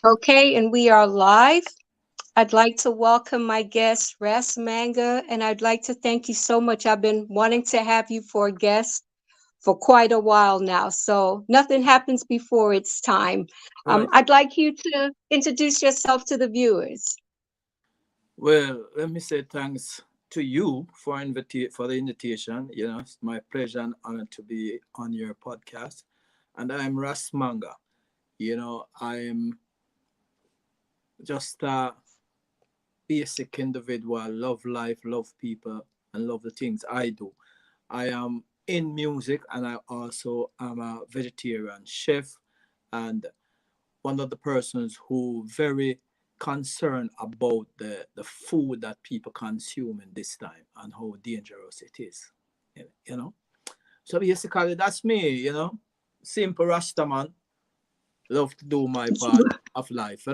Okay, and we are live. I'd like to welcome my guest, Ras Manga, and I'd like to thank you so much. I've been wanting to have you for a guest for quite a while now, so nothing happens before it's time. Right. I'd like you to introduce yourself to the viewers. Well, let me say thanks to you for the invitation. It's my pleasure and honor to be on your podcast. And I'm Ras Manga. I'm just a basic individual, love life, love people, and love the things I do. I am in music, and I also am a vegetarian chef and one of the persons who very concerned about the food that people consume in this time and how dangerous it is. You know. So basically that's me. Simple Rasta man. Love to do my part of life.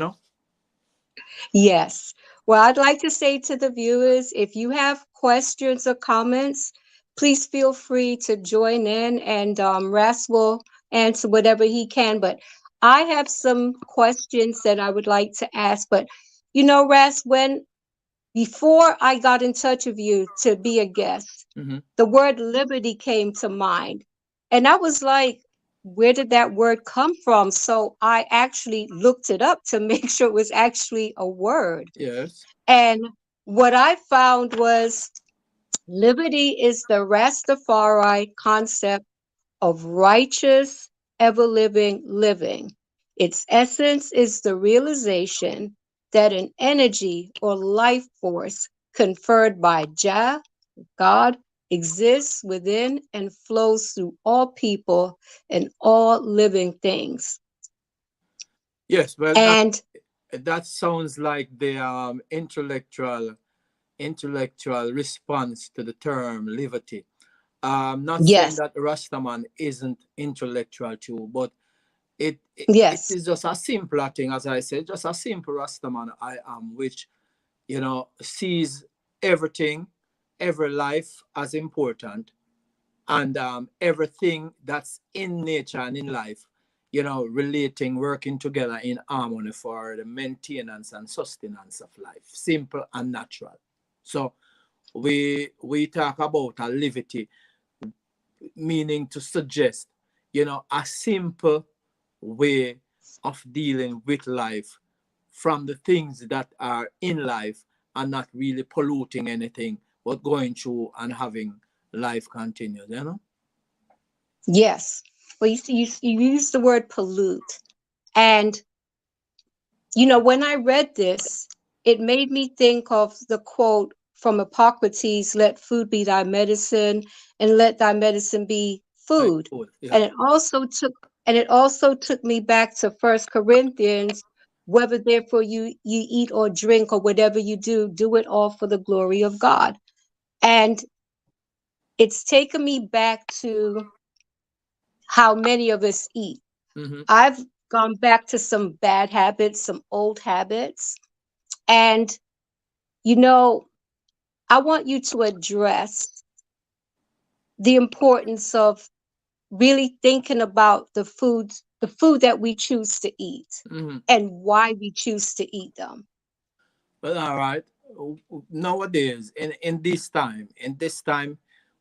Yes. Well, I'd like to say to the viewers, if you have questions or comments, please feel free to join in and Ras will answer whatever he can. But I have some questions that I would like to ask. But Ras, when before I got in touch with you to be a guest, Hmm. the word liberty came to mind. And I was like, where did that word come from? So I actually looked it up to make sure it was actually a word. Yes. And what I found was liberty is the Rastafari concept of righteous, ever living living. Its essence is the realization that an energy or life force conferred by Jah, God, exists within and flows through all people and all living things. Yes. Well, that And that sounds like the intellectual response to the term liberty. Not saying yes, that Rastaman isn't intellectual too, but it yes, is just a simpler thing, as I said, just a simple Rastaman I am, which sees everything, every life as important, and everything that's in nature and in life, relating, working together in harmony for the maintenance and sustenance of life, simple and natural. So we talk about a livity, meaning to suggest, a simple way of dealing with life from the things that are in life and not really polluting anything, but going through and having life continue. yes. Well, you see, you use the word pollute. And, when I read this, it made me think of the quote from Hippocrates, let food be thy medicine and let thy medicine be Like food. food, yeah. And it also took me back to First Corinthians, whether therefore you eat or drink or whatever you do, do it all for the glory of God. And it's taken me back to how many of us eat. Hmm. I've gone back to some bad habits, some old habits. And, you know, I want you to address the importance of really thinking about the food that we choose to eat Hmm. and why we choose to eat them. But all right, nowadays, in this time,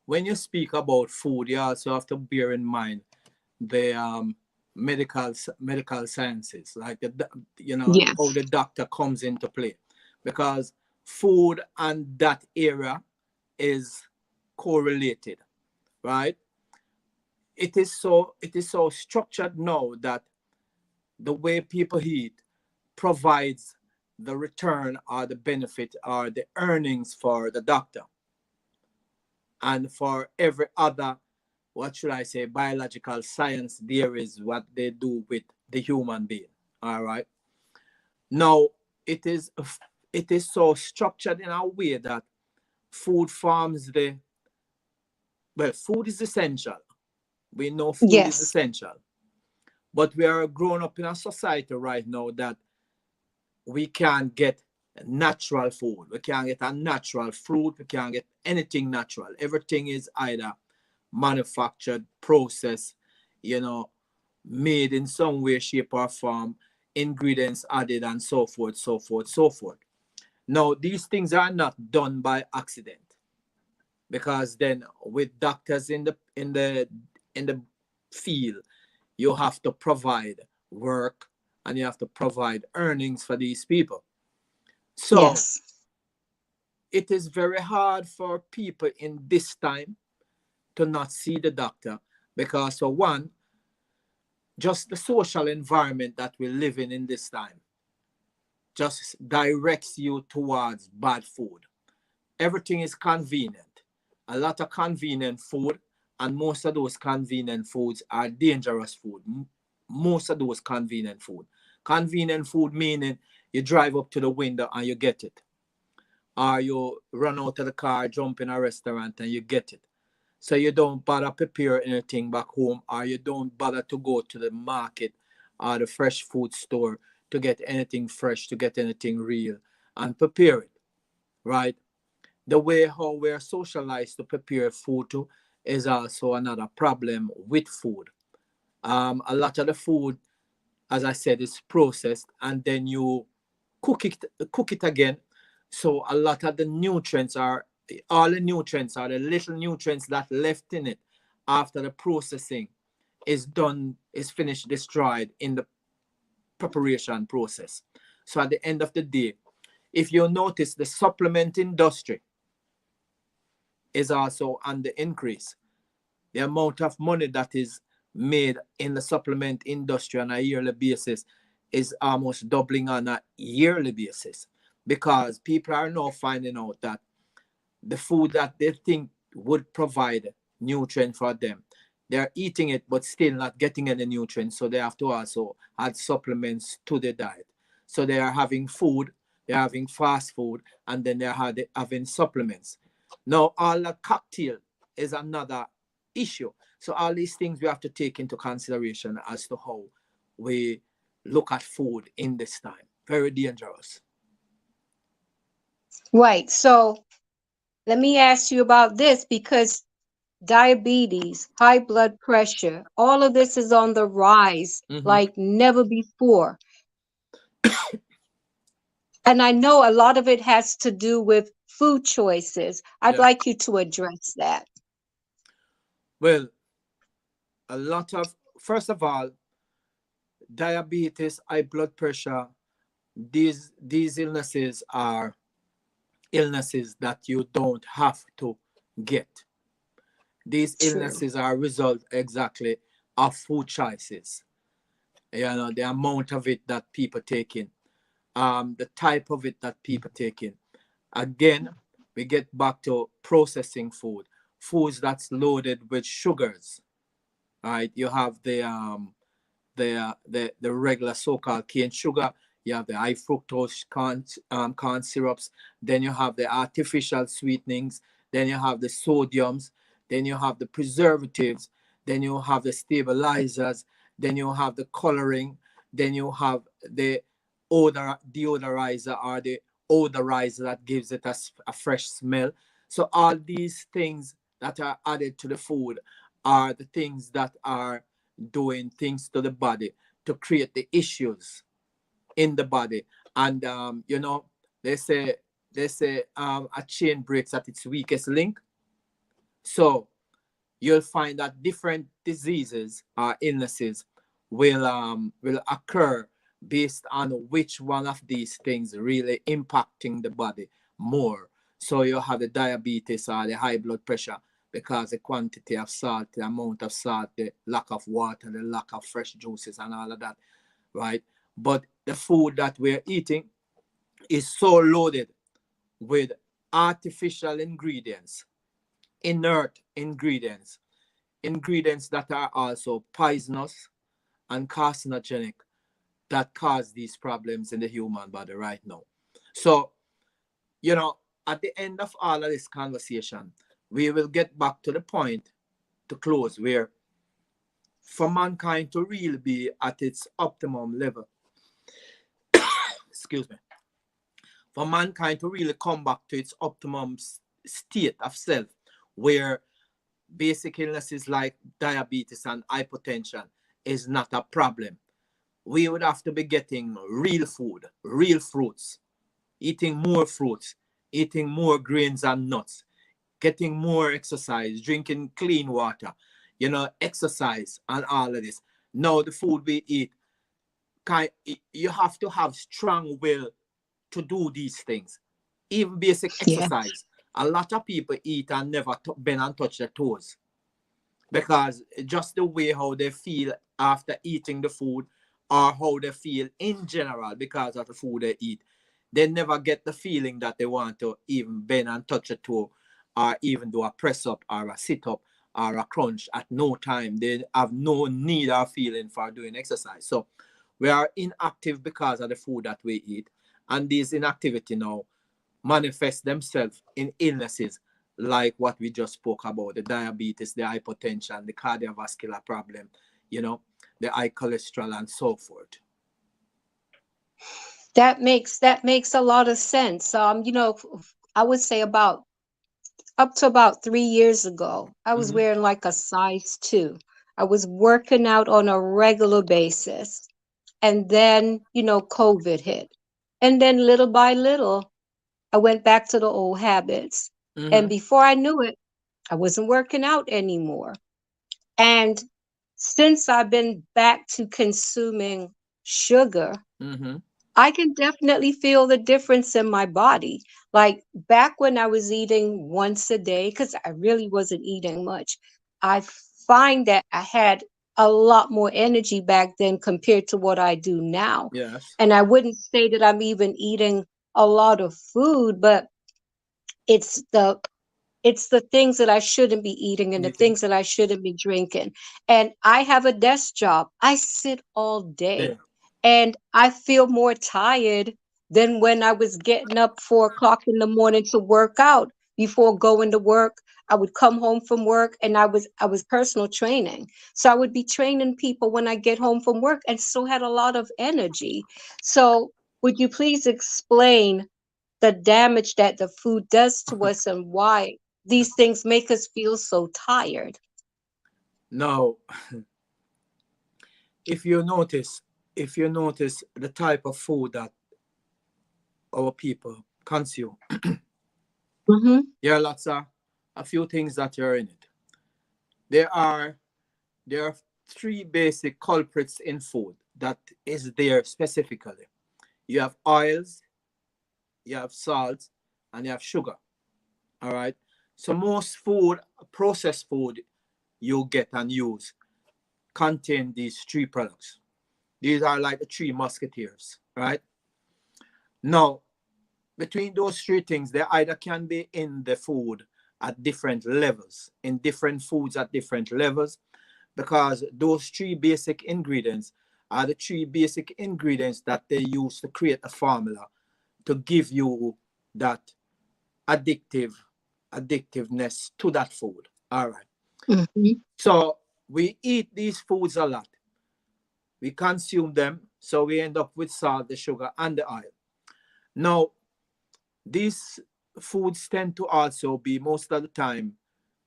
when you speak about food, you also have to bear in mind the medical sciences, like how Yes. the doctor comes into play, because food and that area is correlated, right? It is so structured now that the way people eat provides the return or the benefit or the earnings for the doctor and for every other, what should I say, biological science. There is what they do with the human being. All right. Now it is it is so structured in a way that food forms the well, food is essential. We know food is Yes. essential, but we are growing up in a society right now that we can't get natural food. We can't get a natural fruit. We can't get anything natural. Everything is either manufactured, processed, you know, made in some way, shape, or form, ingredients added, and so forth, so forth, so forth. Now, these things are not done by accident, because then with doctors in the field, you have to provide work and you have to provide earnings for these people. So Yes. it is very hard for people in this time to not see the doctor, because for one, just the social environment that we live in this time just directs you towards bad food. Everything is convenient. A lot of convenient food, and most of those convenient foods are dangerous food. Most of those convenient food. Convenient food meaning you drive up to the window and you get it. Or you run out of the car, jump in a restaurant and you get it. So you don't bother prepare anything back home, or you don't bother to go to the market or the fresh food store to get anything fresh, to get anything real and prepare it, right? The way how we're socialized to prepare food too is also another problem with food. A lot of the food, as I said, is processed and then you cook it again. So a lot of the nutrients are all the nutrients are the little nutrients that left in it after the processing is done, is finished, destroyed in the preparation process. So at the end of the day, if you notice, the supplement industry is also on the increase. The amount of money that is made in the supplement industry on a yearly basis is almost doubling on a yearly basis, because people are now finding out that the food that they think would provide nutrient for them, they're eating it but still not getting any nutrients, so they have to also add supplements to the diet. So they are having food, they're having fast food, and then they're having supplements. Now all the cocktail is another issue. So all these things we have to take into consideration as to how we look at food in this time. Very dangerous. Right. So let me ask you about this, because diabetes, high blood pressure, all of this is on the rise Mm-hmm. like never before. And I know a lot of it has to do with food choices. I'd Yeah. like you to address that. Well, a lot of, first of all, diabetes, high blood pressure, these illnesses are illnesses that you don't have to get. These True. illnesses are a result exactly of food choices. You know, the amount of it that people take in, the type of it that people take in. Again, we get back to processing food, foods that's loaded with sugars, right? You have the regular so-called cane sugar. You have the high fructose corn syrups. Then you have the artificial sweetenings. Then you have the sodiums. Then you have the preservatives. Then you have the stabilizers. Then you have the coloring. Then you have the deodorizer, or the odorizer that gives it a fresh smell. So all these things that are added to the food are the things that are doing things to the body to create the issues in the body. And they say a chain breaks at its weakest link. So you'll find that different diseases or illnesses will occur based on which one of these things really impacting the body more. So you have the diabetes or the high blood pressure, because the quantity of salt, the amount of salt, the lack of water, the lack of fresh juices and all of that, right? But the food that we're eating is so loaded with artificial ingredients, inert ingredients, ingredients that are also poisonous and carcinogenic, that cause these problems in the human body right now. So, at the end of all of this conversation, we will get back to the point to close where for mankind to really be at its optimum level, excuse me, for mankind to really come back to its optimum state of self, where basic illnesses like diabetes and hypertension is not a problem. We would have to be getting real food, real fruits, eating more fruits, eating more grains and nuts, getting more exercise, drinking clean water, exercise and all of this. Now the food we eat, you have to have strong will to do these things. Even basic Yeah. exercise. A lot of people eat and never bend and touch their toes because just the way how they feel after eating the food or how they feel in general because of the food they eat, they never get the feeling that they want to even bend and touch a toe or even do a press up or a sit up or a crunch at no time. They have no need or feeling for doing exercise. So we are inactive because of the food that we eat, and this inactivity now manifest themselves in illnesses like what we just spoke about: the diabetes, the hypertension, the cardiovascular problem, the high cholesterol and so forth. That makes a lot of sense. I would say about up to about 3 years ago, I was Mm-hmm. wearing like a size 2. I was working out on a regular basis. And then, COVID hit. And then little by little, I went back to the old habits. And Mm-hmm. before I knew it, I wasn't working out anymore. And since I've been back to consuming sugar, Mm-hmm. I can definitely feel the difference in my body. Like back when I was eating once a day, because I really wasn't eating much, I find that I had a lot more energy back then compared to what I do now. Yes. And I wouldn't say that I'm even eating a lot of food, but it's the it's the things that I shouldn't be eating and the Eating. things that I shouldn't be drinking. And I have a desk job. I sit all day Yeah. and I feel more tired than when I was getting up 4 o'clock in the morning to work out before going to work. I would come home from work and I was personal training. So I would be training people when I get home from work and still had a lot of energy. So would you please explain the damage that the food does to us and why these things make us feel so tired? Now, if you notice, the type of food that our people consume, Mm-hmm. there are lots of a few things that are in it. There are there are three basic culprits in food that is there specifically. You have oils, you have salt, and you have sugar. All right. So most food, processed food you get and use contain these three products. These are like the three musketeers, right? Now, between those three things, they either can be in the food at different levels, in different foods at different levels, because those three basic ingredients are the three basic ingredients that they use to create a formula to give you that addictive addictiveness to that food. All right. Mm-hmm. So we eat these foods a lot. We consume them, so we end up with salt, the sugar, and the oil. Now, these foods tend to also be most of the time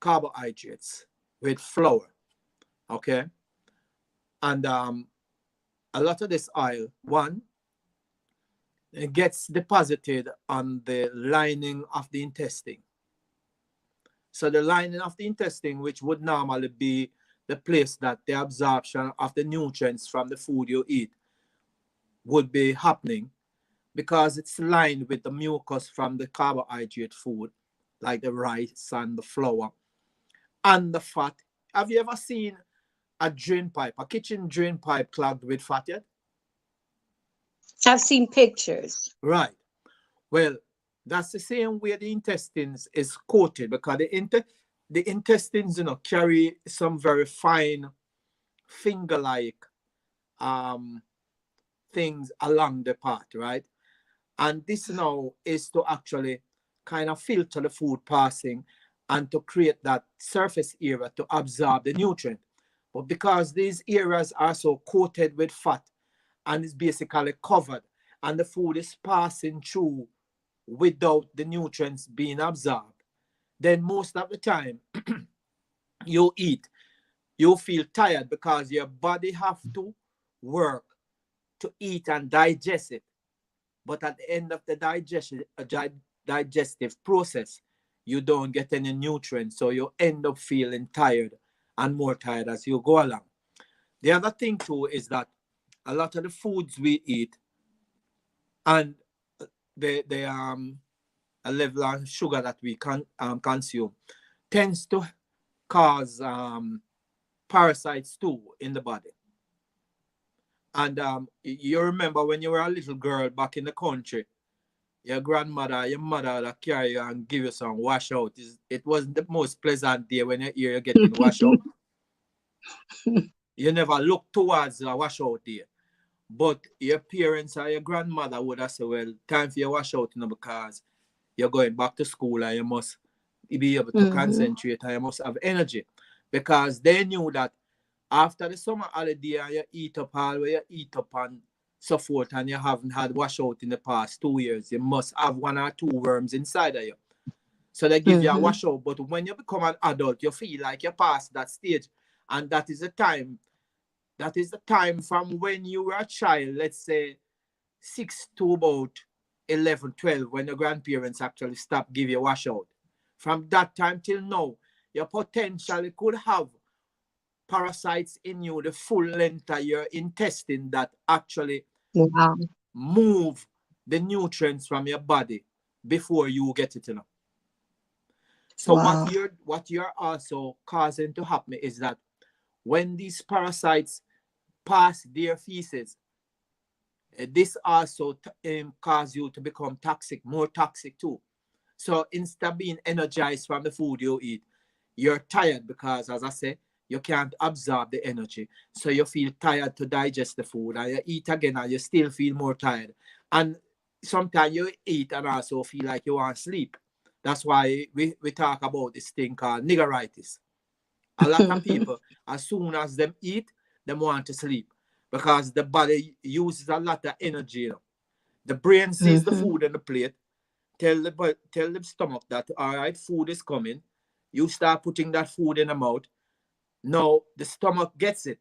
carbohydrates with flour. Okay, and a lot of this oil, one, it gets deposited on the lining of the intestine. So the lining of the intestine, which would normally be the place that the absorption of the nutrients from the food you eat would be happening, because it's lined with the mucus from the carbohydrate food, like the rice and the flour and the fat. Have you ever seen a drain pipe, a kitchen drain pipe clogged with fat yet? I've seen pictures. Right. Well, that's the same way the intestines is coated, because the intestines, carry some very fine finger-like um things along the path, right? And this now is to actually kind of filter the food passing and to create that surface area to absorb the nutrient. But because these areas are so coated with fat and is basically covered, and the food is passing through without the nutrients being absorbed, then most of the time you eat, You feel tired because your body have to work to eat and digest it. But at the end of the digestive process, you don't get any nutrients. So you end up feeling tired and more tired as you go along. The other thing too is that a lot of the foods we eat and the a level of sugar that we can consume tends to cause parasites too in the body. And you remember when you were a little girl back in the country, your grandmother, your mother that carry you and give you some wash out. It wasn't the most pleasant day when you hear you're getting wash out. You never look towards a wash out day. But your parents or your grandmother would have said, well, time for your wash out, because you're going back to school and you must be able to concentrate and you must have energy. Because they knew that after the summer holiday and you eat up all where you eat up and so forth, and you haven't had wash out in the past 2 years, you must have 1 or 2 worms inside of you. So they give you a wash out. But when you become an adult, you feel like you're past that stage. And that is the time. That is the time from when you were a child, let's say 6 to about 11, 12, when your grandparents actually stop give you a wash out. From that time till now, you potentially could have parasites in you the full length of your intestine that actually Wow. move the nutrients from your body before you get it. So Wow. what you're also causing to happen is that when these parasites pass their feces, this also cause you to become toxic, more toxic too. So instead of being energized from the food you eat, you're tired because, as I say, you can't absorb the energy. So you feel tired to digest the food, and you eat again and you still feel more tired. And sometimes you eat and also feel like you want to sleep. That's why we talk about this thing called niggeritis. A lot of people, as soon as them eat, them want to sleep because the body uses a lot of energy. The brain sees the food on the plate, tell the stomach that, all right, food is coming. You start putting that food in the mouth. Now the stomach gets it.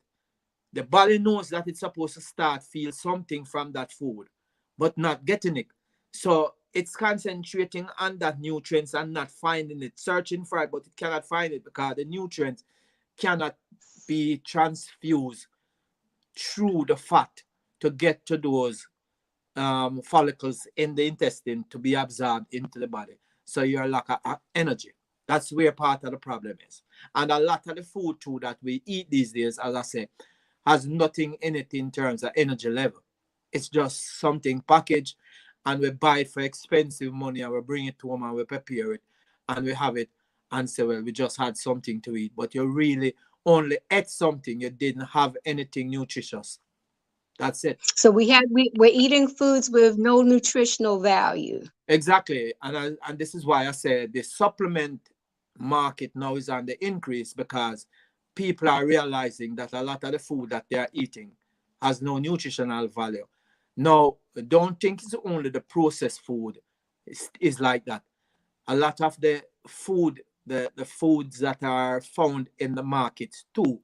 The body knows that it's supposed to start feel something from that food, but not getting it. So it's concentrating on that nutrients and not finding it, searching for it, but it cannot find it because the nutrients cannot be transfused through the fat to get to those follicles in the intestine to be absorbed into the body. So you're lack of energy. That's where part of the problem is. And a lot of the food too that we eat these days, as I say, has nothing in it in terms of energy level. It's just something packaged and we buy it for expensive money and we bring it to home and we prepare it and we have it and say, well, we just had something to eat. But you really only ate something. You didn't have anything nutritious. That's it. So we're eating foods with no nutritional value. Exactly. And this is why I said the supplement market now is on the increase because people are realizing that a lot of the food that they are eating has no nutritional value. Now, don't think it's only the processed food is like that. A lot of the food, the foods that are found in the markets too,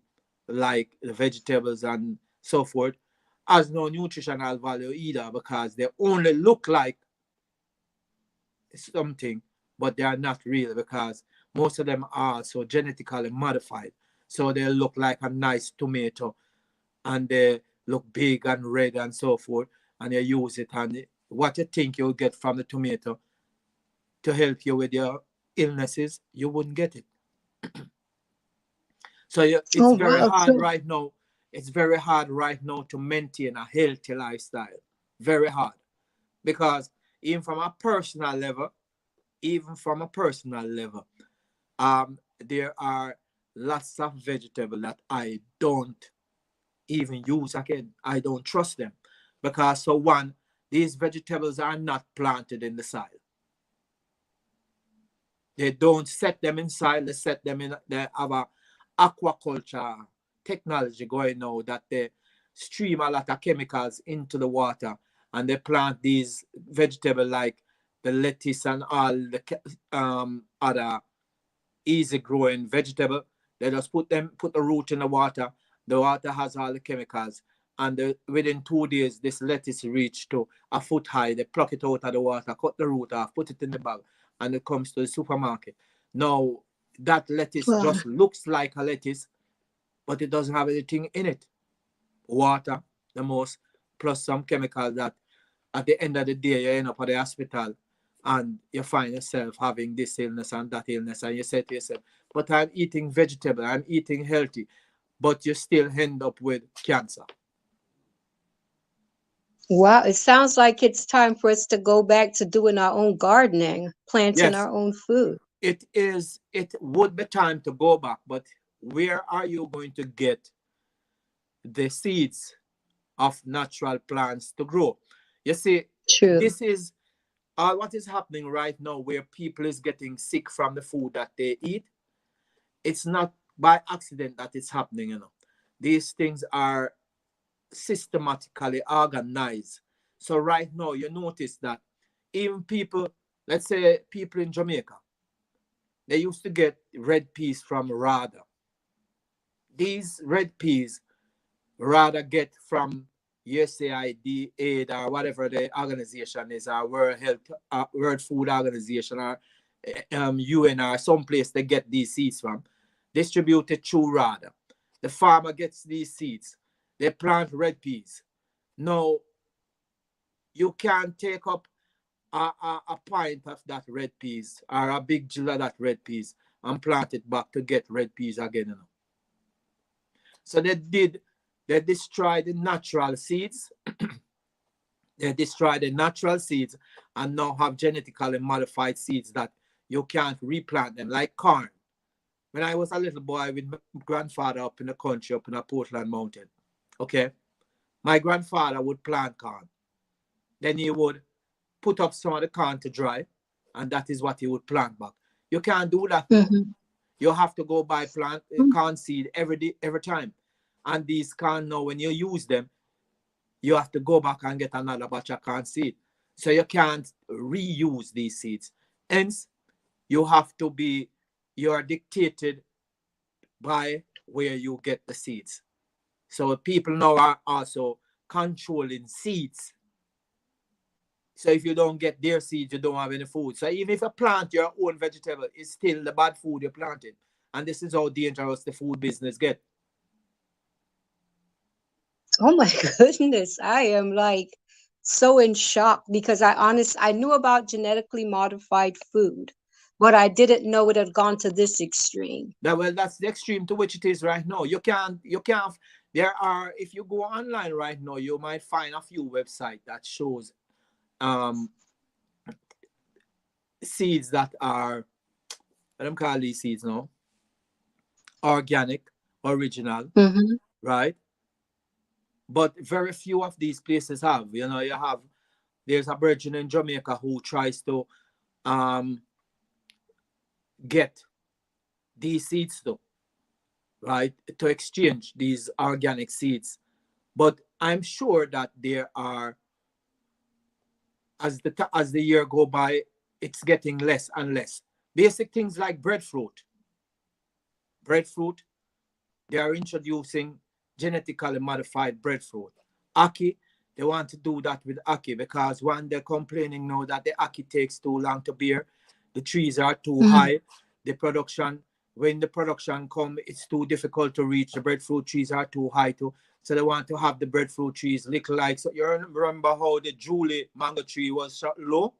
like the vegetables and so forth, has no nutritional value either because they only look like something, but they are not real because most of them are so genetically modified. So they look like a nice tomato and they look big and red and so forth. And you use it, and what you think you'll get from the tomato to help you with your illnesses, you wouldn't get it. So it's Oh very wow. hard right now. It's very hard right now to maintain a healthy lifestyle. Very hard because even from a personal level, even from a personal level, there are lots of vegetables that I don't even use again. I don't trust them because, so one, these vegetables are not planted in the soil. They don't set them inside. They set them in. They have a aquaculture technology going now that they stream a lot of chemicals into the water and they plant these vegetables like the lettuce and all the other easy growing vegetable. They just put the root in the water. The water has all the chemicals, and within 2 days, this lettuce reach to a foot high. They pluck it out of the water, cut the root off, put it in the bag, and it comes to the supermarket. Now, that lettuce Wow. just looks like a lettuce, but it doesn't have anything in it. Water, the most, plus some chemical that at the end of the day, you end up at the hospital and you find yourself having this illness and that illness, and you say to yourself, but I'm eating vegetable, I'm eating healthy, but you still end up with cancer. Wow, it sounds like it's time for us to go back to doing our own gardening, planting Yes, our own food. it would be time to go back, but where are you going to get the seeds of natural plants to grow? You see, True. this is what is happening right now, where people is getting sick from the food that they eat. It's not by accident that it's happening, you know. These things are systematically organized. So right now, you notice that even people, let's say people in Jamaica, they used to get red peas from Rada. These red peas Rada get from USAID, aid, or whatever the organization is, or World Health, World Food Organization, or UN, or someplace they get these seeds from, distributed through Rada. The farmer gets these seeds. They plant red peas. Now, you can take up a pint of that red peas or a big jill of that red peas and plant it back to get red peas again. You know? So they destroyed the natural seeds. They destroyed the natural seeds and now have genetically modified seeds that you can't replant them, like corn. When I was a little boy with my grandfather up in the country, up in a Portland mountain, okay, my grandfather would plant corn. Then he would put up some of the corn to dry, and that is what he would plant back. You can't do that now. Hmm. You have to go buy plant corn seed every day, every time. And these corn now, when you use them, you have to go back and get another batch of corn seed. So you can't reuse these seeds. Hence, you have to be, you are dictated by where you get the seeds. So people now are also controlling seeds. So if you don't get their seeds, you don't have any food. So even if you plant your own vegetable, it's still the bad food you planted. And this is how dangerous the food business get. Oh my goodness, I am like so in shock because I knew about genetically modified food, but I didn't know it had gone to this extreme. That well, that's the extreme to which it is right now. You can't. There are, if you go online right now, you might find a few websites that shows um seeds that are, what them call these seeds now, organic, original, Hmm. right? But very few of these places have. You know, you have, there's a virgin in Jamaica who tries to um get these seeds though, right? To exchange these organic seeds. But I'm sure that there are, as the year go by, it's getting less and less. Basic things like breadfruit. Breadfruit, they are introducing genetically modified breadfruit. Ackee, they want to do that with ackee because one, they're complaining now that the ackee takes too long to bear. The trees are too Hmm. high. The production, when the production come, it's too difficult to reach. The breadfruit trees are too high too. So they want to have the breadfruit trees little like, so you remember how the Julie mango tree was shot low?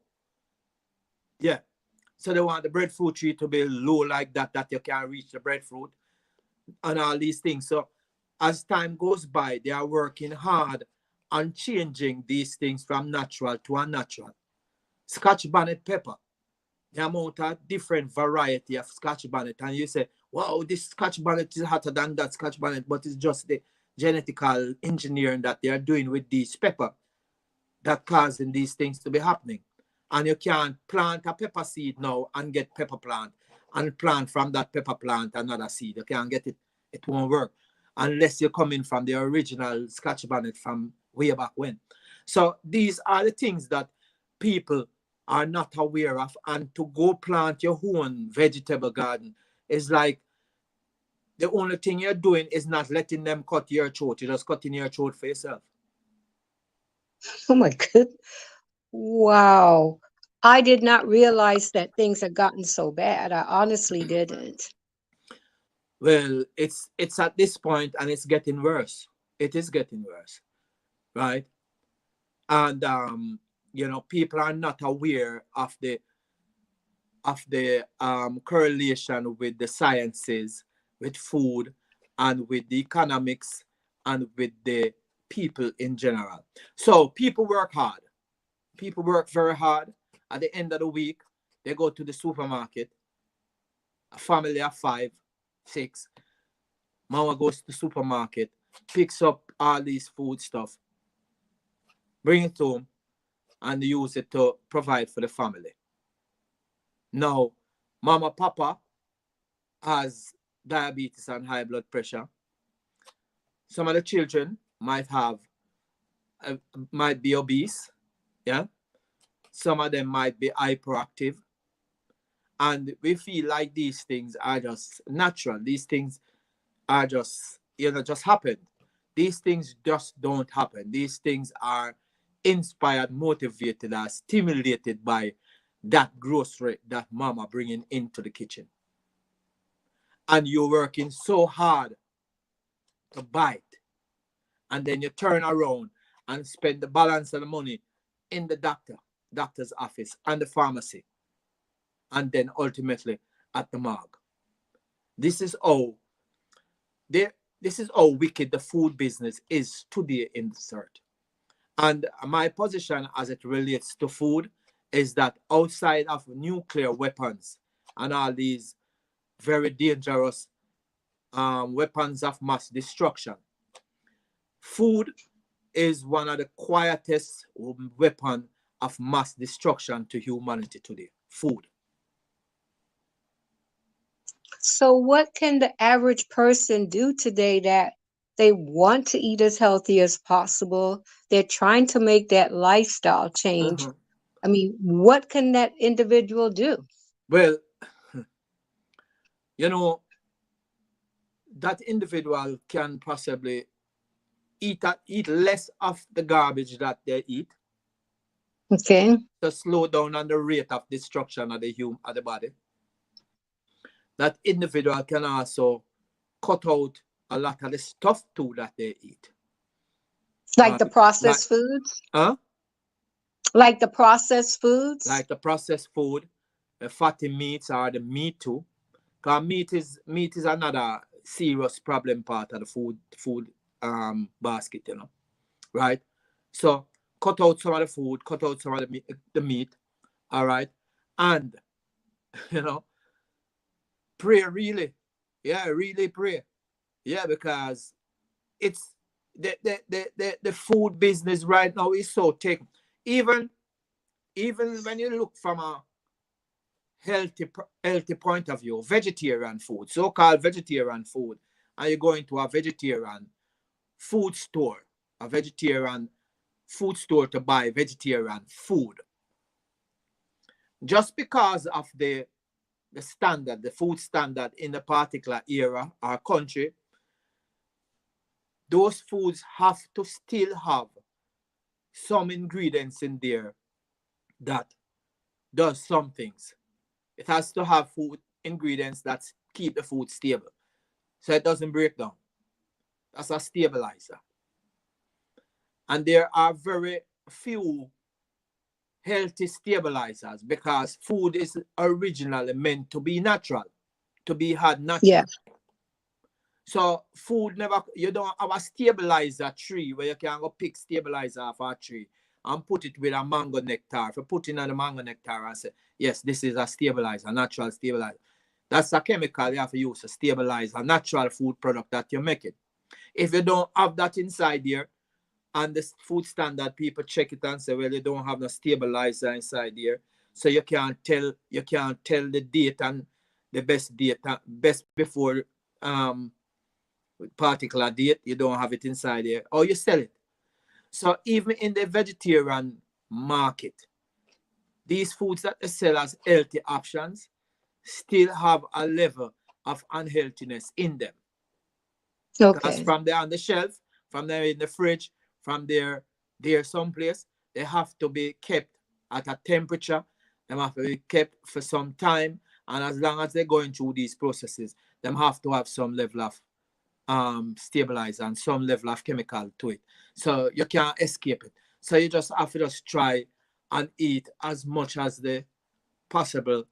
Yeah. So they want the breadfruit tree to be low like that, that you can reach the breadfruit and all these things. So as time goes by, they are working hard on changing these things from natural to unnatural. Scotch bonnet pepper, the amount of different variety of Scotch bonnet, and you say, wow, this Scotch bonnet is hotter than that Scotch bonnet, but it's just the genetical engineering that they are doing with these pepper that causing these things to be happening. And you can't plant a pepper seed now and get pepper plant and plant from that pepper plant another seed. You can't get it. It won't work unless you're coming from the original Scotch bonnet from way back when. So these are the things that people are not aware of. And to go plant your own vegetable garden is like The only thing you're doing is not letting them cut your throat. You're just cutting your throat for yourself. Oh my goodness. Wow. I did not realize that things had gotten so bad. I honestly didn't. Well, it's at this point and it's getting worse. It is getting worse, right? And people are not aware of the correlation with the sciences, with food, and with the economics, and with the people in general. So people work hard. People work very hard. At the end of the week, they go to the supermarket. A family of 5, 6. Mama goes to the supermarket, picks up all these food stuff, bring it home, and use it to provide for the family. Now, mama, papa has diabetes and high blood pressure. Some of the children might be obese, yeah. Some of them might be hyperactive, and we feel like these things are just natural. These things are just just happen. These things just don't happen. These things are inspired, motivated, or stimulated by that grocery that mama bringing into the kitchen, and you're working so hard to buy it, and then you turn around and spend the balance of the money in the doctor's office and the pharmacy, and then ultimately at the morgue. This is how this is how wicked the food business is today in the earth. And my position as it relates to food is that outside of nuclear weapons and all these very dangerous weapons of mass destruction, food is one of the quietest weapon of mass destruction to humanity today. Food. So, what can the average person do today that they want to eat as healthy as possible? They're trying to make that lifestyle change. Uh-huh. I mean, what can that individual do? Well, you know, that individual can possibly eat less of the garbage that they eat Okay. to slow down on the rate of destruction of the body. That individual can also cut out a lot of the stuff too that they eat. Like the Like processed foods? huh? Like the processed foods? Like the processed food, the fatty meats or the meat too. Because meat is another serious problem part of the food basket, right? So cut out some of the food, cut out some of the meat, all right, and you know, pray really, yeah, really pray, yeah, because it's the food business right now is so thick. Even even when you look from a healthy point of view, vegetarian food, so-called vegetarian food, and you go into a vegetarian food store, a vegetarian food store to buy vegetarian food, just because of the standard, the food standard in a particular era or country, those foods have to still have some ingredients in there that does some things. It has to have food ingredients that keep the food stable, so it doesn't break down. That's a stabilizer. And there are very few healthy stabilizers because food is originally meant to be natural, to be had Yeah. naturally. So food never, you don't have a stabilizer tree where you can go pick stabilizer off a tree and put it with a mango nectar. If you put in a mango nectar and say, yes, this is a stabilizer, natural stabilizer. That's a chemical you have to use to stabilize a natural food product that you're making. If you don't have that inside here, and the food standard people check it and say, well, you don't have no stabilizer inside here, so you can't tell the date and the best date, best before particular date, you don't have it inside here, or you sell it. So even in the vegetarian market, these foods that they sell as healthy options still have a level of unhealthiness in them. Because Okay. from there on the shelf, from there in the fridge, from there someplace, they have to be kept at a temperature. They have to be kept for some time. And as long as they're going through these processes, them have to have some level of stabilizer and some level of chemical to it. So you can't escape it. So you just have to just try and eat as much as the possible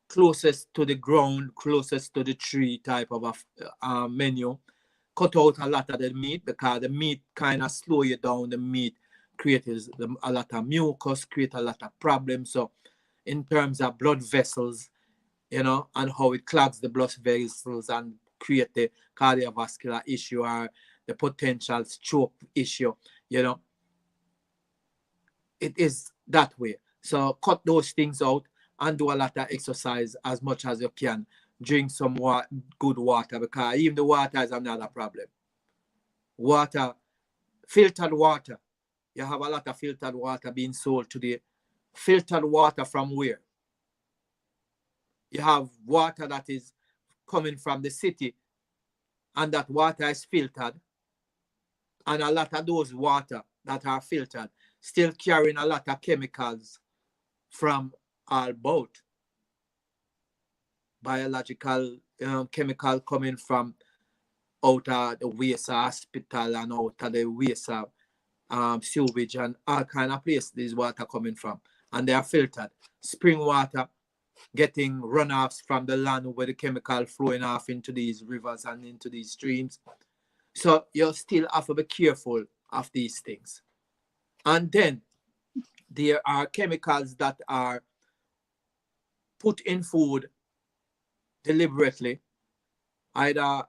closest to the ground, closest to the tree type of a menu. Cut out a lot of the meat because the meat kind of slow you down. The meat creates a lot of mucus, create a lot of problems. So in terms of blood vessels, and how it clogs the blood vessels and create the cardiovascular issue or the potential stroke issue, you know, it is that way. So cut those things out and do a lot of exercise as much as you can. Drink some good water, because even the water is another problem. Water, filtered water. You have a lot of filtered water being sold today. Filtered water from where? You have water that is coming from the city, and that water is filtered. And a lot of those water that are filtered still carrying a lot of chemicals from all both biological chemical coming from out of the waste hospital and out of the waste sewage and all kind of places this water coming from, and they are filtered. Spring water getting runoffs from the land where the chemical flowing off into these rivers and into these streams. So you still have to be careful of these things. And then there are chemicals that are put in food deliberately, either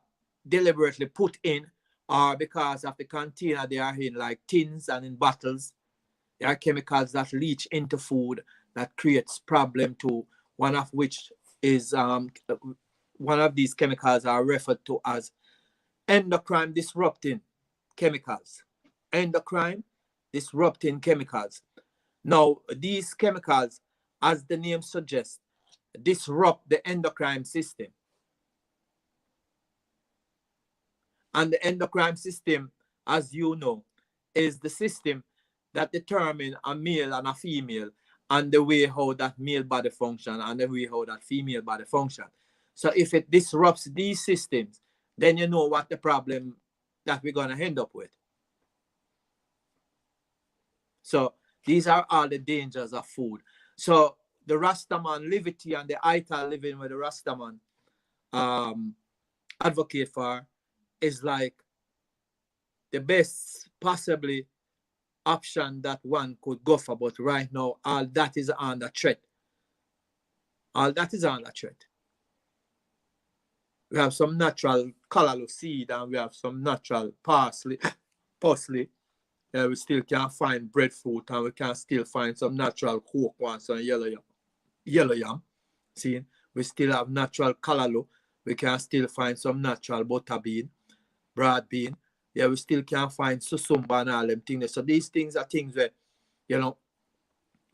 deliberately put in or because of the container they are in, like tins and in bottles. There are chemicals that leach into food that creates problem to, one of which is one of these chemicals are referred to as endocrine disrupting chemicals. Endocrine disrupting chemicals. Now, these chemicals, as the name suggests, disrupt the endocrine system. And the endocrine system, as you know, is the system that determines a male and a female and the way how that male body function and the way how that female body function. So if it disrupts these systems, then you know what the problem that we're going to end up with. So these are all the dangers of food. So the Rastaman Livity and the Ital living with the Rastaman advocate for is like the best possibly option that one could go for. But right now, all that is under threat. All that is under threat. We have some natural callaloo seed and we have some natural parsley. We still can find breadfruit and we can still find some natural cocoa and yellow yam. See, we still have natural callaloo. We can still find some natural butter bean, broad bean. Yeah, we still can find susumba and all them things. So these things are things where,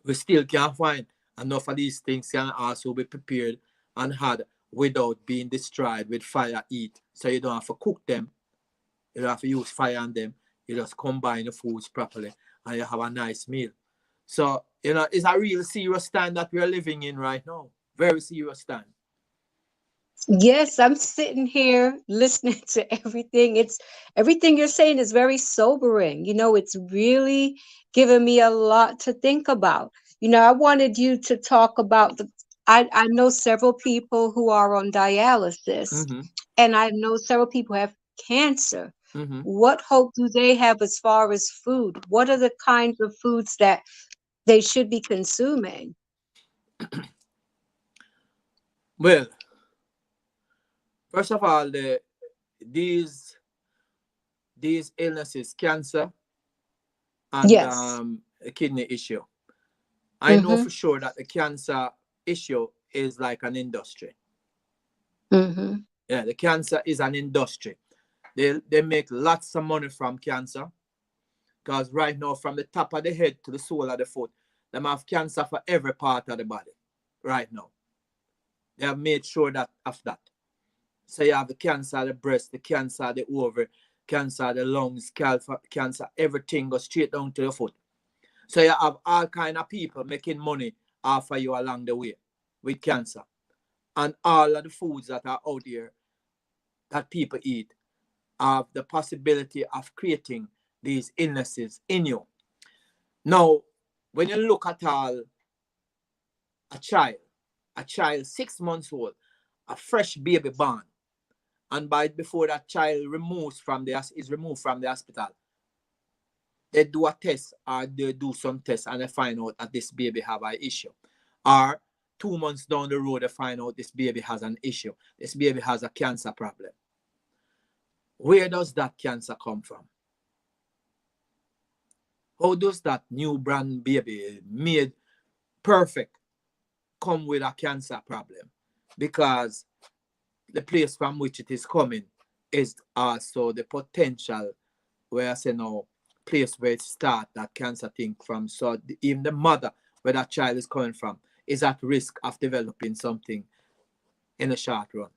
we still can find enough of these things can also be prepared and had without being destroyed with fire heat. So you don't have to cook them. You don't have to use fire on them. You just combine the foods properly and you have a nice meal. So, it's a real serious time that we're living in right now. Very serious time. Yes, I'm sitting here listening to everything. It's everything you're saying is very sobering. It's really given me a lot to think about. I wanted you to talk about I know several people who are on dialysis, Mm-hmm. and I know several people who have cancer. Mm-hmm. What hope do they have as far as food? What are the kinds of foods that they should be consuming? Well, first of all, these illnesses, cancer and Yes. a kidney issue. I know Mm-hmm. for sure that the cancer issue is like an industry. Mm-hmm. Yeah, the cancer is an industry. They make lots of money from cancer because right now, from the top of the head to the sole of the foot, they have cancer for every part of the body. Right now, they have made sure that of that. So you have the cancer of the breast, the cancer of the ovary, cancer of the lungs, cancer, everything goes straight down to the foot. So you have all kind of people making money off of you along the way with cancer. And all of the foods that are out there that people eat have the possibility of creating these illnesses in you. Now, when you look at all a child, 6 months old, a fresh baby born, and by before that child is removed from the hospital, they do a test or they do some tests and they find out that this baby have an issue. Or 2 months down the road, they find out this baby has an issue. This baby has a cancer problem. Where does that cancer come from? How does that newborn baby made perfect come with a cancer problem? Because the place from which it is coming is also the potential where I say now place where it start that cancer thing from. So even the mother where that child is coming from is at risk of developing something in the short run.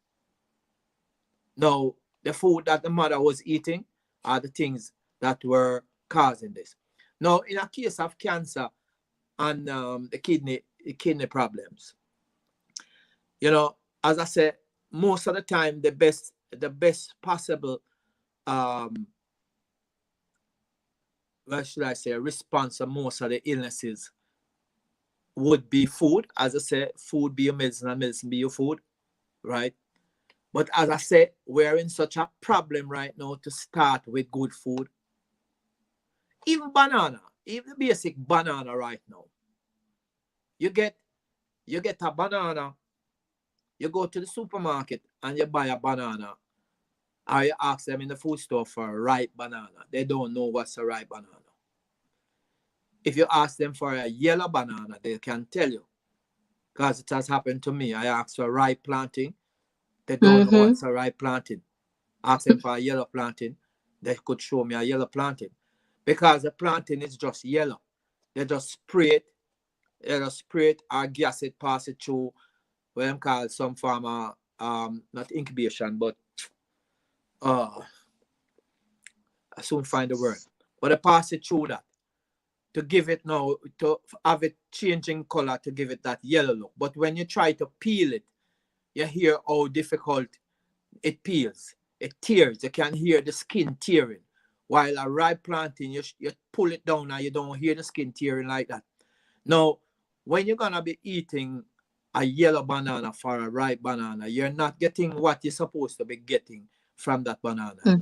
Now, the food that the mother was eating are the things that were causing this. Now, in a case of cancer and the kidney problems, you know, as I said, most of the time the best possible what should I say response to most of the illnesses would be food. As I said, food be your medicine and medicine be your food, right? But as I said, we're in such a problem right now to start with good food. Even banana, even the basic banana right now. You get a banana, you go to the supermarket and you buy a banana, or you ask them in the food store for a ripe banana. They don't know what's a ripe banana. If you ask them for a yellow banana, they can tell you. Because it has happened to me. I asked for a ripe planting. They don't know what's a ripe planting. Ask them for a yellow planting. They could show me a yellow planting. Because the planting is just yellow. They just spray it. They just spray it or gas it, pass it through what I'm called some form of not incubation, but I soon find the word. But they pass it through that to give it now, to have it changing color to give it that yellow look. But when you try to peel it, you hear how difficult it peels. It tears. You can hear the skin tearing. While a ripe planting, you pull it down and you don't hear the skin tearing like that. Now, when you're going to be eating a yellow banana for a ripe banana, you're not getting what you're supposed to be getting from that banana.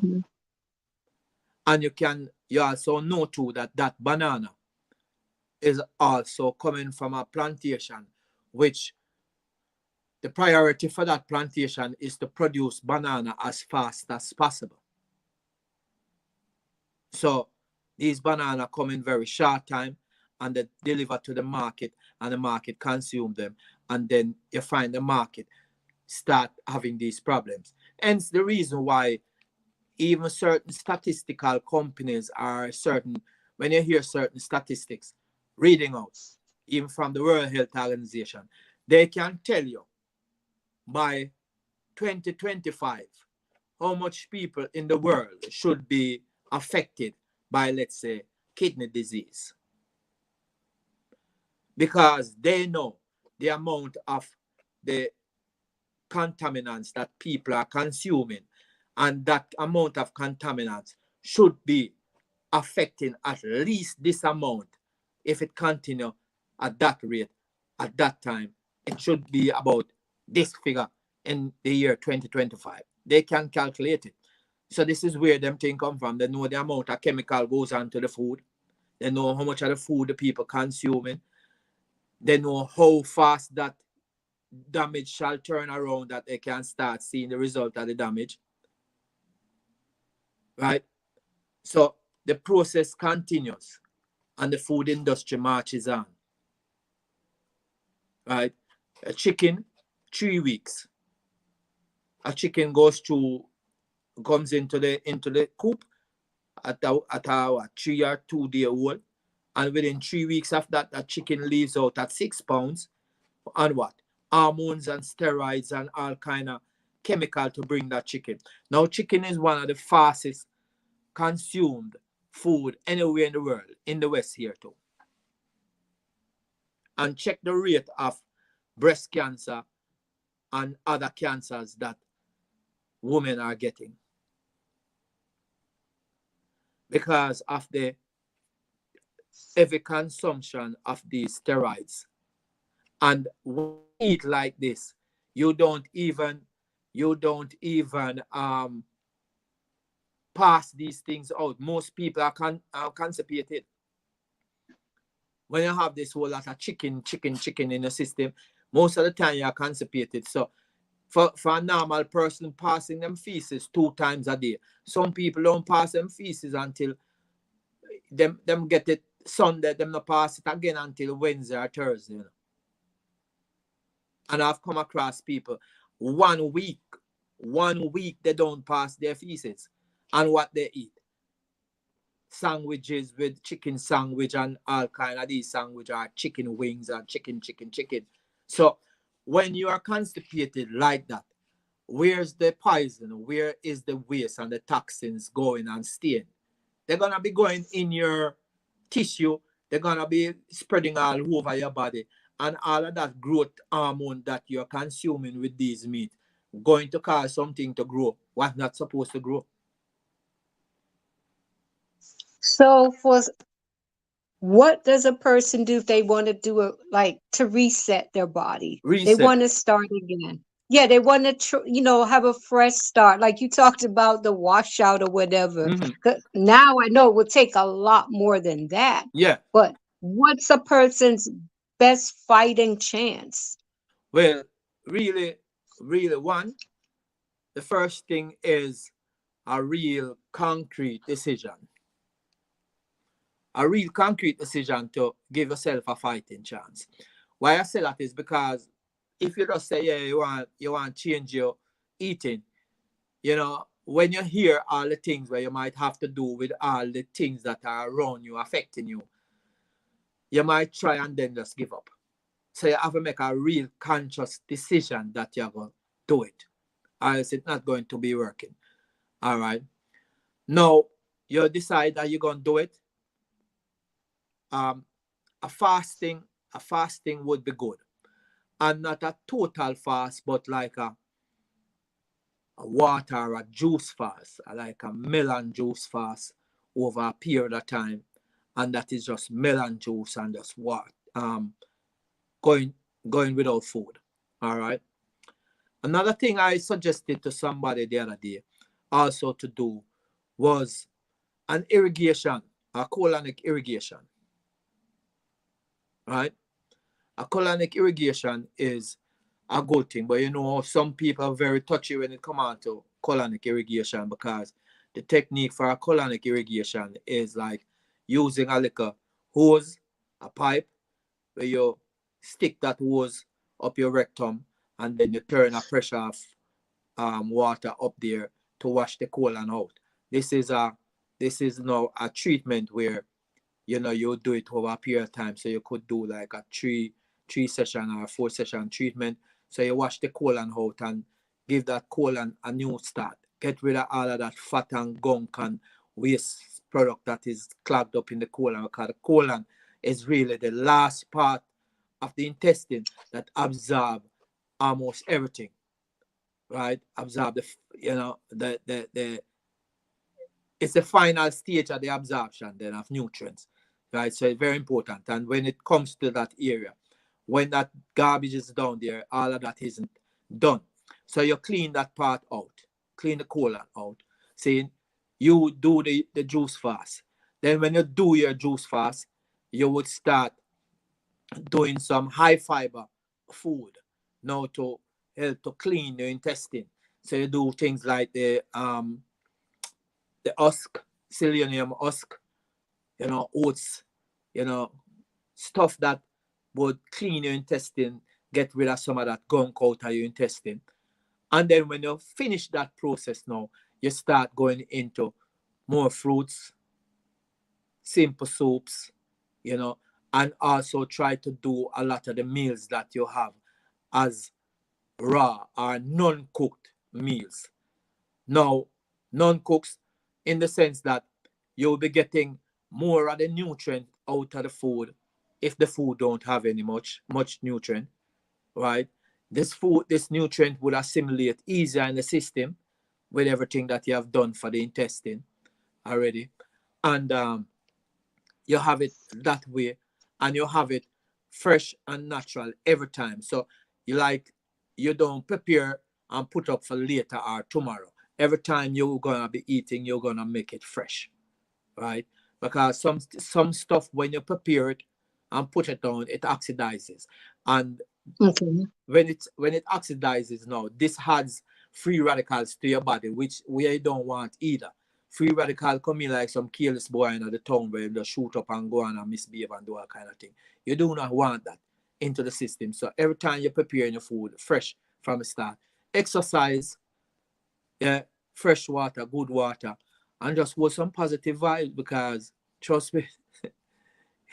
And you also know too that that banana is also coming from a plantation, which the priority for that plantation is to produce banana as fast as possible. So these banana come in very short time and they deliver to the market and the market consume them. And then you find the market start having these problems. Hence the reason why even certain statistical companies are certain, when you hear certain statistics, reading out, even from the World Health Organization, they can tell you by 2025 how much people in the world should be affected by, let's say, kidney disease. Because they know the amount of the contaminants that people are consuming, and that amount of contaminants should be affecting at least this amount. If it continue at that rate, at that time, it should be about this figure in the year 2025. They can calculate it. So this is where them things come from. They know the amount of chemical goes onto the food. They know how much of the food the people consuming. They know how fast that damage shall turn around, that they can start seeing the result of the damage. Right? So the process continues and the food industry marches on. Right? A chicken, 3 weeks. A chicken comes into the coop at a 3 or 2 day old, and within 3 weeks of that, that chicken leaves out at 6 pounds, and what? Hormones and steroids and all kind of chemical to bring that chicken. Now, chicken is one of the fastest consumed food anywhere in the world, in the West here too. And check the rate of breast cancer and other cancers that women are getting because of the heavy consumption of these steroids. And when you eat like this, you don't even pass these things out. Most people are constipated. When you have this whole lot of chicken in the system, most of the time you're constipated. So for a normal person passing them feces 2 times a day. Some people don't pass them feces until them get it Sunday, them not pass it again until Wednesday or Thursday. You know? And I've come across people 1 week they don't pass their feces. And what they eat. Sandwiches with chicken sandwich and all kind of these sandwich are chicken wings and chicken. So when you are constipated like that, where's the poison? Where is the waste and the toxins going and staying? They're gonna be going in your tissue. They're gonna be spreading all over your body, and all of that growth hormone that you're consuming with these meat going to cause something to grow what's not supposed to grow. So what does a person do if they want to do it, like to reset their body? They Reset. want to start again. Yeah, they want to, have a fresh start. Like you talked about the washout or whatever. Mhm. 'Cause now I know it would take a lot more than that. Yeah. But what's a person's best fighting chance? Well, really, the first thing is a real concrete decision. A real concrete decision to give yourself a fighting chance. Why I say that is because if you just say, yeah, you want to change your eating, when you hear all the things where you might have to do with all the things that are around you affecting you, you might try and then just give up. So you have to make a real conscious decision that you're going to do it, or else it's not going to be working. All right. Now, you decide that you're going to do it. Um, a fasting would be good. And not a total fast, but like a water or a juice fast, like a melon juice fast over a period of time. And that is just melon juice and just what going without food. All right. Another thing I suggested to somebody the other day also to do was an irrigation, a colonic irrigation. Right? A colonic irrigation is a good thing, but some people are very touchy when it comes on to colonic irrigation because the technique for a colonic irrigation is like using a little hose, a pipe, where you stick that hose up your rectum and then you turn a pressure of water up there to wash the colon out. This is now a treatment where you do it over a period of time. So you could do like a three session or 4 session treatment. So you wash the colon out and give that colon a new start. Get rid of all of that fat and gunk and waste product that is clogged up in the colon, because the colon is really the last part of the intestine that absorb almost everything, right? Absorb the it's the final stage of the absorption then of nutrients, right? So it's very important. And when it comes to that area, when that garbage is down there, all of that isn't done. So you clean that part out, clean the colon out, saying you do the juice fast. Then when you do your juice fast, you would start doing some high fiber food now to help to clean your intestine. So you do things like the husk, selenium husk, oats, you know, stuff that would clean your intestine, get rid of some of that gunk out of your intestine. And then when you finish that process now, you start going into more fruits, simple soups, and also try to do a lot of the meals that you have as raw or non-cooked meals. Now, non-cooks, in the sense that you'll be getting more of the nutrient out of the food if the food don't have any much nutrient, right? This nutrient would assimilate easier in the system with everything that you have done for the intestine already, and you have it that way, and you have it fresh and natural every time. So you don't prepare and put up for later or tomorrow. Every time you're gonna be eating, you're gonna make it fresh, right? Because some stuff, when you prepare it and put it down, it oxidizes, and Okay. when it oxidizes, now this adds free radicals to your body, which we don't want either. Free radical come in like some careless boy in the town where they shoot up and go on and misbehave and do all kind of thing. You do not want that into the system. So every time you're preparing your food fresh from the start, exercise, yeah, fresh water, good water, and just with some positive vibes, because trust me,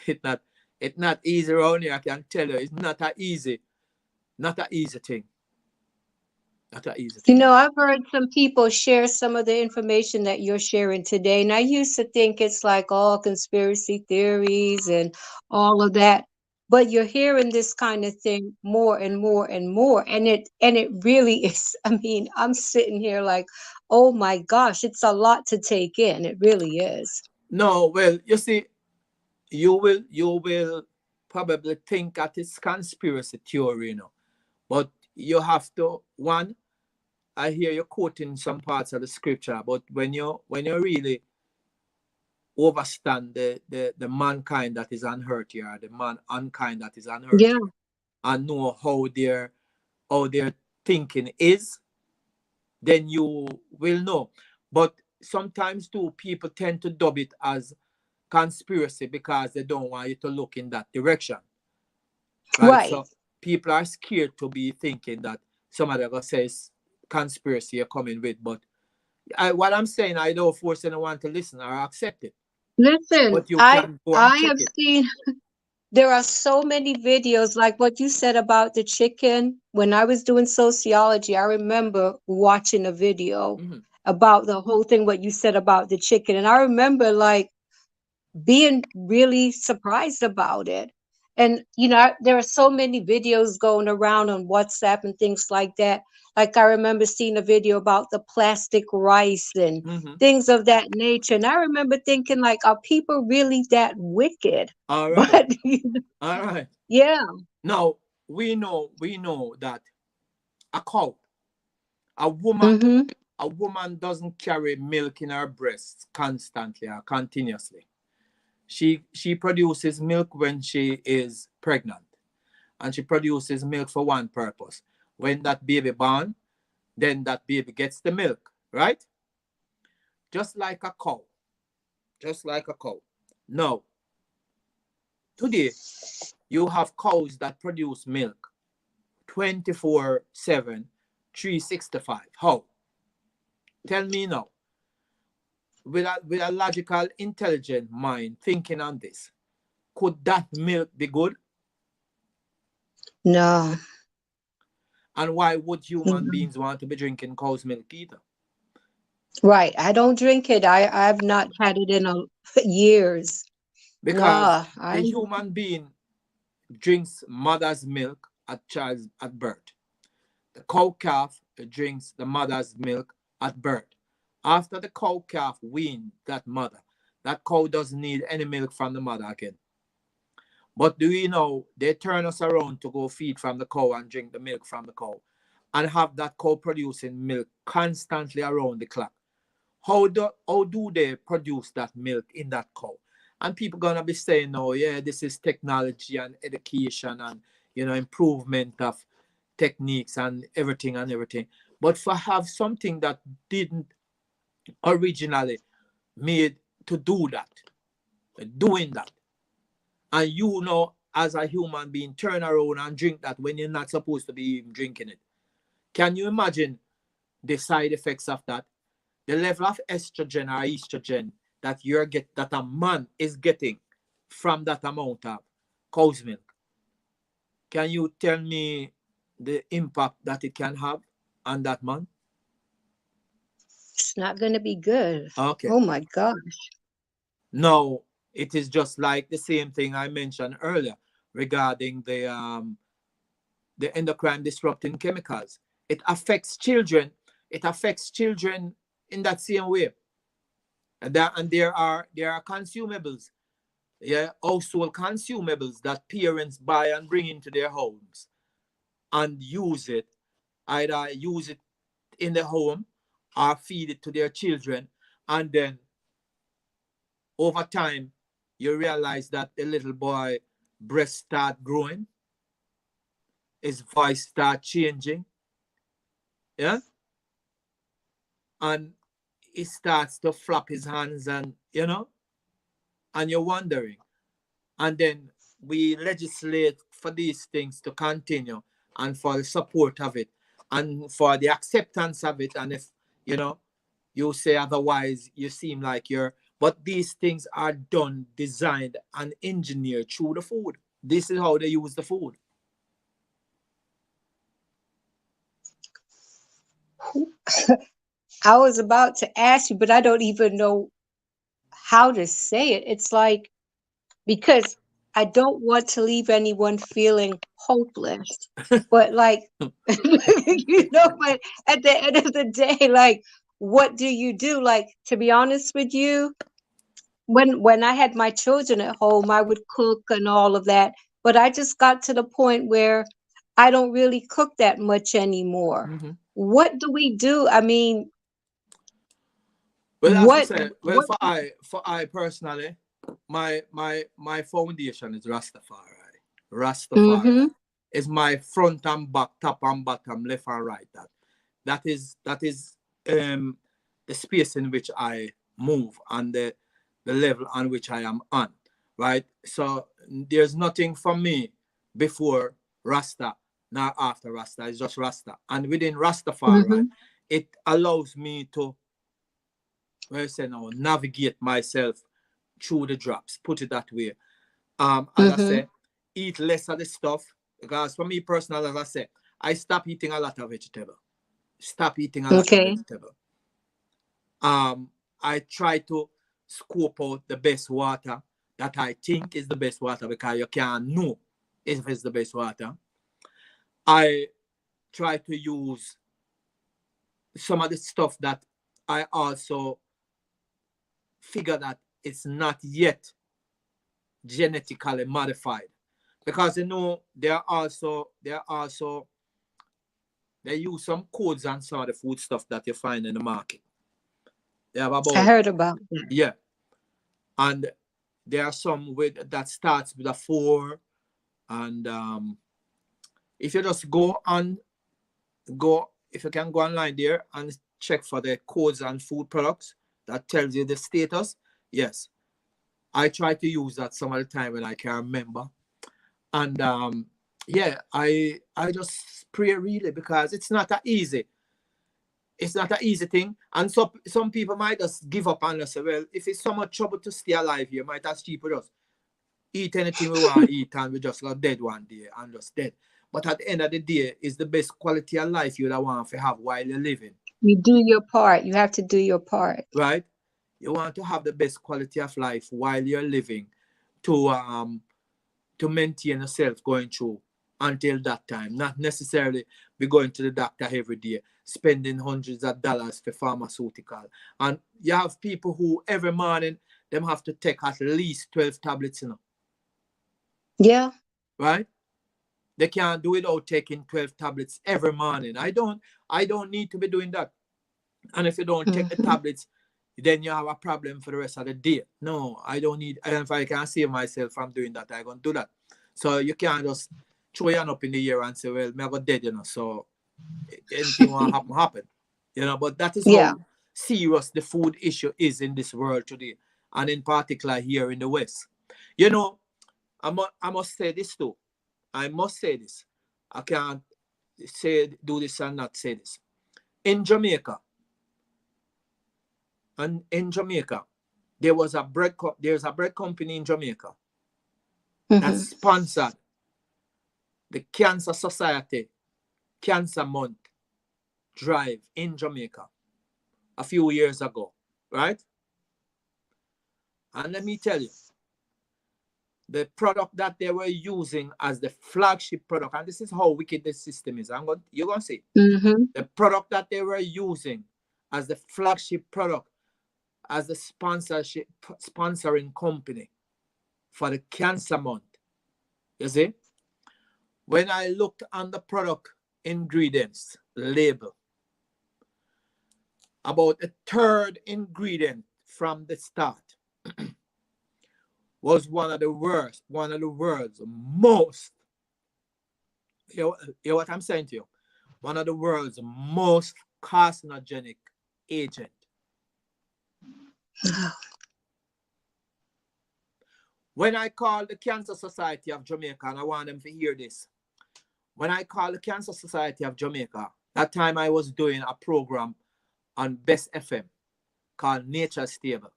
it not it's not easy around here. I can tell you, it's not an easy thing. Not an easy You thing. know, I've heard some people share some of the information that you're sharing today, and I used to think it's like all conspiracy theories and all of that. But you're hearing this kind of thing more and more and more, and it really is. I mean, I'm sitting here like, oh my gosh, it's a lot to take in. It really is. No, well, you see, you will probably think that it's conspiracy theory, but you have to, one, I hear you quoting some parts of the scripture, but when you really overstand the mankind that is on earth here, the mankind that is on earth Yeah. here, and know how their thinking is, then you will know. But sometimes too, people tend to dub it as conspiracy because they don't want you to look in that direction, right? Right. So people are scared to be thinking that somebody gonna says conspiracy you're coming with. But what I'm saying, I don't force anyone to listen or accept it, Listen, but you I can go and I check have it. seen there are so many videos like what you said about the chicken. When I was doing sociology, I remember watching a video Mhm. about the whole thing, what you said about the chicken. And I remember like being really surprised about it. And, you know, there are so many videos going around on WhatsApp and things like that. Like I remember seeing a video about the plastic rice and Mhm. things of that nature. And I remember thinking, like, are people really that wicked? All right. But All right. yeah. Now we know that a cow, a woman, Mm-hmm. a woman doesn't carry milk in her breasts constantly or continuously. She produces milk when she is pregnant, and she produces milk for one purpose. When that baby born, then that baby gets the milk, right? Just like a cow. Just like a cow. Now, today, you have cows that produce milk 24/7, 365. How? Tell me now. With a logical, intelligent mind thinking on this, could that milk be good? No. And why would human Mhm. beings want to be drinking cow's milk either? Right. I don't drink it. I've not had it in years. Because No, the I human being drinks mother's milk at birth. The cow calf drinks the mother's milk at birth. After the cow calf wean that mother, that cow doesn't need any milk from the mother again. But do you know they turn us around to go feed from the cow and drink the milk from the cow and have that cow producing milk constantly around the clock? How do they produce that milk in that cow? And people gonna be saying, "Oh yeah, this is technology and education and improvement of techniques and everything and everything." But for have something that didn't originally made to do that, doing that, and as a human being turn around and drink that when you're not supposed to be even drinking it. Can you imagine the side effects of that? The level of estrogen or estrogen that a man is getting from that amount of cow's milk. Can you tell me the impact that it can have on that man? It's not going to be good. Okay. Oh my gosh. Now, it is just like the same thing I mentioned earlier regarding the endocrine disrupting chemicals. It affects children. It affects children in that same way. And there are consumables, yeah, household consumables that parents buy and bring into their homes and use it. Either use it in the home or feed it to their children, and then over time you realize that the little boy breast start growing, his voice start changing, yeah, and he starts to flap his hands, and and you're wondering. And then we legislate for these things to continue, and for the support of it, and for the acceptance of it. And if you know you say otherwise, you seem like you're, but these things are done, designed and engineered through the food. This is how they use the food. I was about to ask you, but I don't even know how to say it. It's like, because I don't want to leave anyone feeling hopeless, but like, but at the end of the day, like, what do you do? Like, to be honest with you, when I had my children at home, I would cook and all of that, but I just got to the point where I don't really cook that much anymore. Mhm. What do we do? I mean, Well, as I what said, well, what for I personally, my foundation is Rastafari. Rastafari Mhm. is my front and back, top and bottom, left and right. That is the space in which I move, and the level on which I am on. Right. So there's nothing for me before Rasta, not after Rasta. It's just Rasta, and within Rastafari, Mhm. it allows me to, where I say now, navigate myself through the drops, put it that way. As I Mhm. say, eat less of the stuff, because for me personal, as I say, I stop eating a lot of vegetable. Stop eating a lot of Okay. vegetable. I try to scope out the best water that I think is the best water, because you can't know if it's the best water. I try to use some of the stuff that I also figure that it's not yet genetically modified, because they use some codes on some of the food stuff that you find in the market. They have I about, heard about that. yeah, and there are some with that starts with a 4, and if you just go if you can go online there and check for the codes on food products that tells you the status. Yes, I try to use that some of the time when I can remember. And yeah, I just pray really, because it's not an easy thing. And so some people might just give up and just say, well, if it's so much trouble to stay alive here, might as cheap with us eat anything we want to eat, and we just got dead one day and just dead. But at the end of the day, it's the best quality of life you would want to have while you're living. You do your part. You have to do your part. Right? You want to have the best quality of life while you're living, to maintain yourself going through until that time. Not necessarily be going to the doctor every day, spending hundreds of dollars for pharmaceutical. And you have people who every morning them have to take at least 12 tablets, Yeah. right? They can't do it without taking 12 tablets every morning. I don't need to be doing that. And if you don't take the Mhm. tablets, then you have a problem for the rest of the day. No, I don't need, and if I can save myself from doing that, I'm gonna do that. So you can't just throw your hand up in the air and say, well, me I got dead, so anything will happen. But that is Yeah. how serious the food issue is in this world today, and in particular here in the West. You know, I must say this too. I must say this. I can't do this and not say this. In Jamaica, and in Jamaica, there's a bread company in Jamaica that Mhm. sponsored the Cancer Society Cancer Month drive in Jamaica. a few years ago, right? And let me tell you, the product that they were using as the flagship product, and this is how wicked the system is. You're going to see the product that they were using as the flagship product, as the sponsoring company for the cancer month. You see, when I looked on the product ingredients label, about a third ingredient from the start was one of the world's most, you know what I'm saying to you? One of the world's most carcinogenic agent. When I call the Cancer Society of Jamaica, and I want them to hear this. When I call the Cancer Society of Jamaica, that time I was doing a program on Best FM called Nature Stable.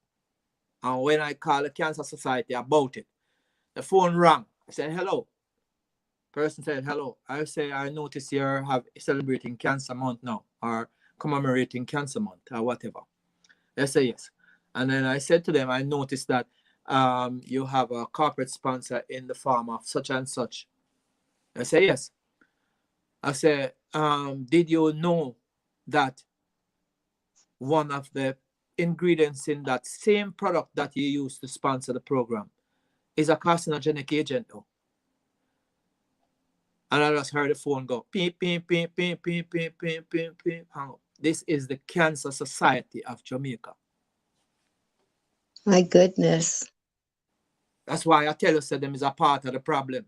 And when I called the Cancer Society about it, the phone rang. I said, hello. Person said, hello. I say, I notice you're celebrating Cancer Month now, or commemorating Cancer Month, or whatever. They say, yes. And then I said to them, I noticed that you have a corporate sponsor in the form of such and such. I say, yes. I say, did you know that one of the ingredients in that same product that you use to sponsor the program is a carcinogenic agent though? And I just heard the phone go, beep, beep, beep, beep, beep, beep, beep, beep, beep. This is the Cancer Society of Jamaica. My goodness. That's why I tell you, so them is a part of the problem.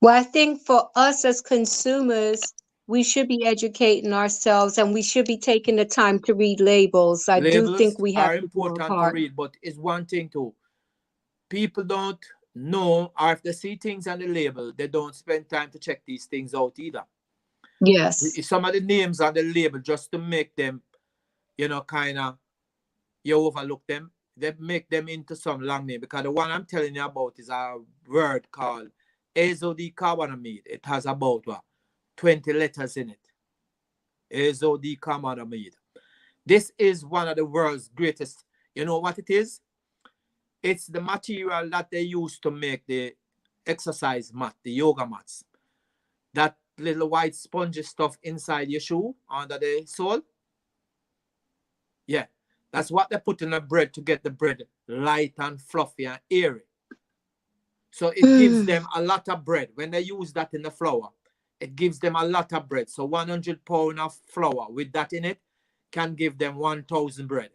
Well, I think for us as consumers, we should be educating ourselves and we should be taking the time to read labels. I do think we have are to do our important to part. read, but it's one thing too. People don't know, or if they see things on the label, they don't spend time to check these things out either. Yes. Some of the names on the label, just to make them, kind of, you overlook them. They make them into some long name, because the one I'm telling you about is a word called azodicarbonamide. It has about 20 letters in it. Azodicarbonamide. This is one of the world's greatest. You know what it is? It's the material that they use to make the exercise mat, the yoga mats. That little white spongy stuff inside your shoe, under the sole. Yeah, that's what they put in the bread to get the bread light and fluffy and airy. So it gives them a lot of bread. When they use that in the flour, it gives them a lot of bread. So 100 pounds of flour with that in it can give them 1,000 bread.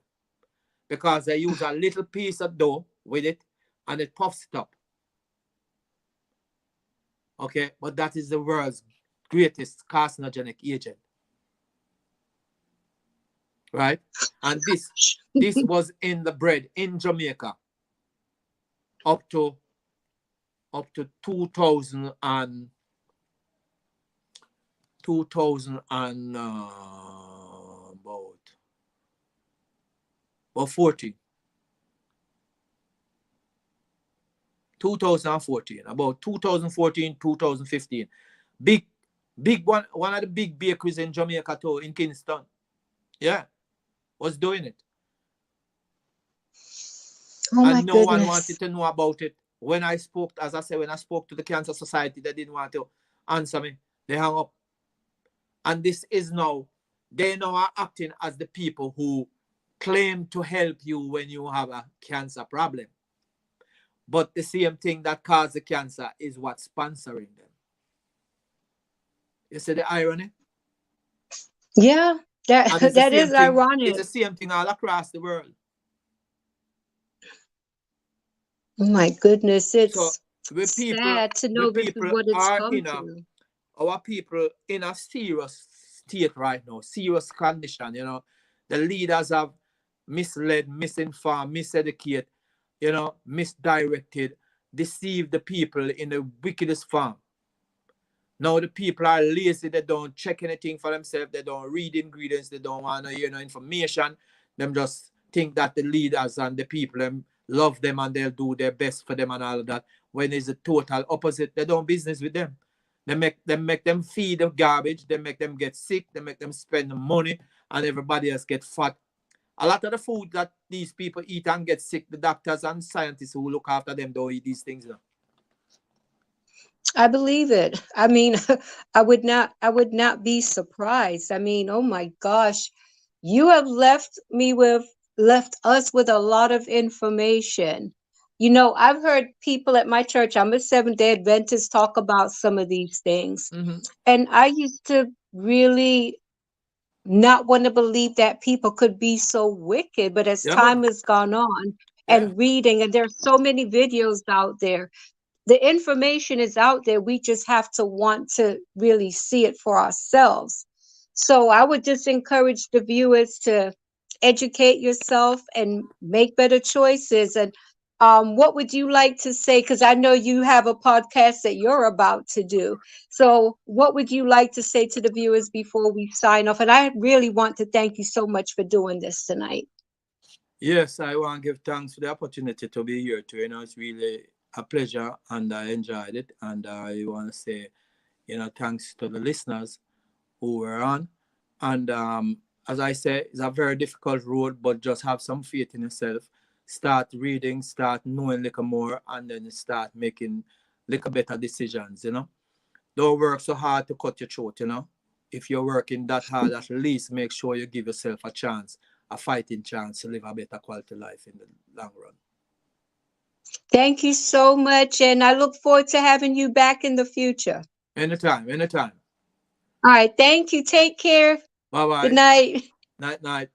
Because they use a little piece of dough with it and it puffs it up. Okay, but that is the world's greatest carcinogenic agent. Right? And this was in the bread in Jamaica up to 2000 and 14. 2014, about 2014, 2015. Big one of the big bakeries in Jamaica too, in Kingston. Yeah, was doing it. Oh, and my no goodness. one wanted to know about it. When I spoke to the Cancer Society, they didn't want to answer me. They hung up. And this is now, they now are acting as the people who claim to help you when you have a cancer problem. But the same thing that caused the cancer is what's sponsoring them. You see the irony? Yeah, that is ironic. It's the same thing all across the world. Oh my goodness, it's So sad to know this is what it's come to. Our people in a serious state right now, serious condition, The leaders have misled, misinformed, miseducated, misdirected, deceived the people in the wickedest form. Now the people are lazy, they don't check anything for themselves, they don't read ingredients, they don't want to hear no information. Them just think that the leaders and the people love them and they'll do their best for them and all of that. When it's the total opposite, they don't business with them. They make them feed the garbage, they make them get sick, they make them spend the money, and everybody else get fat. A lot of the food that these people eat and get sick, the doctors and scientists who look after them don't eat these things. I believe it. I mean, I would not be surprised. I mean, oh my gosh, you have left us with a lot of information. I've heard people at my church, I'm a Seventh-day Adventist, talk about some of these things. Mm-hmm. And I used to really not want to believe that people could be so wicked. But as Yeah, man. time has gone on Yeah. and reading, and there's so many videos out there, the information is out there. We just have to want to really see it for ourselves. So I would just encourage the viewers to educate yourself and make better choices. And what would you like to say? Because I know you have a podcast that you're about to do. So what would you like to say to the viewers before we sign off? And I really want to thank you so much for doing this tonight. Yes, I want to give thanks for the opportunity to be here too. It's really a pleasure and I enjoyed it. And I want to say, thanks to the listeners who were on. And as I say, it's a very difficult road, but just have some faith in yourself. Start reading, start knowing a little more, and then start making little better decisions. Don't work so hard to cut your throat. If you're working that hard, at least make sure you give yourself a chance, a fighting chance to live a better quality life in the long run. Thank you so much. And I look forward to having you back in the future. Anytime, anytime. All right. Thank you. Take care. Bye Good bye. night. Night, night.